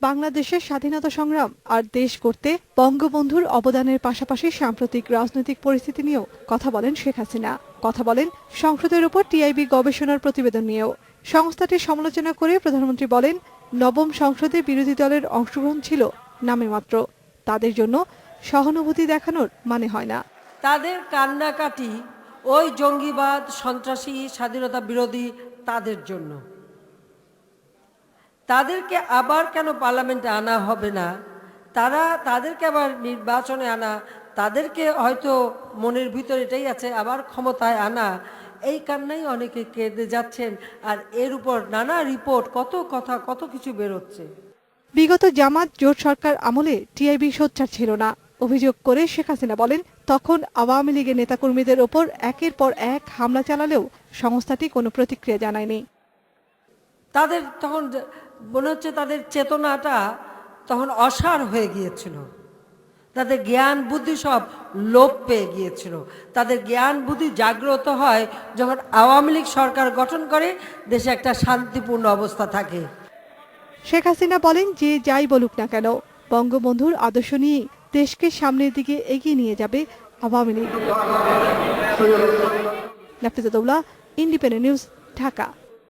বাংলাদেশের স্বাধীনতা সংগ্রাম আর দেশ গড়তে বঙ্গবন্ধুর অবদানের পাশাপাশি সাম্প্রতিক রাজনৈতিক পরিস্থিতি নিয়েও কথা বলেন শেখ হাসিনা। কথা বলেন সংসদের উপর টিআইবি গবেষণার প্রতিবেদন নিয়েও। সংস্থাটির সমালোচনা করে প্রধানমন্ত্রী বলেন, নবম সংসদে বিরোধী দলের অংশগ্রহণ ছিল নামে মাত্র। তাদের জন্য সহানুভূতি দেখানোর মানে হয় না। তাদের কান্নাকাটি ওই জঙ্গিবাদ, সন্ত্রাসী, স্বাধীনতা বিরোধী তাদের জন্য। তাদেরকে আবার কেন পার্লামেন্টে আনা হবে না, তাদেরকে আবার নির্বাচনে আনা, তাদেরকে হয়তো মনের ভিতর এটাই আছে আবার ক্ষমতায় আনা, এই কান্নাই অনেকে কেঁদে যাচ্ছেন। আর এর উপর নানা রিপোর্ট, কত কথা, কত কিছু বেরোচ্ছে। বিগত জামাত জোট সরকার আমলে টিআইবি সোচ্চার ছিল না অভিযোগ করে শেখ হাসিনা বলেন, তখন আওয়ামী লীগের নেতাকর্মীদের ওপর একের পর এক হামলা চালালেও সংস্থাটি কোনো প্রতিক্রিয়া জানায়নি। তাদের তখন মনে হচ্ছে তাদের চেতনাটা তখন অসাড় হয়ে গিয়েছিল, তাদের জ্ঞান বুদ্ধি সব লোপ পেয়ে গিয়েছিল। তাদের জ্ঞান বুদ্ধি জাগ্রত হয় যখন আওয়ামী লীগ সরকার গঠন করে, দেশে একটা শান্তিপূর্ণ অবস্থা থাকে। শেখ হাসিনা বলেন, যে যাই বলুক না কেন, বঙ্গবন্ধুর আদর্শ নিয়ে দেশকে সামনের দিকে এগিয়ে নিয়ে যাবে আওয়ামী লীগ। Nafiza Doula, Independent News, Dhaka.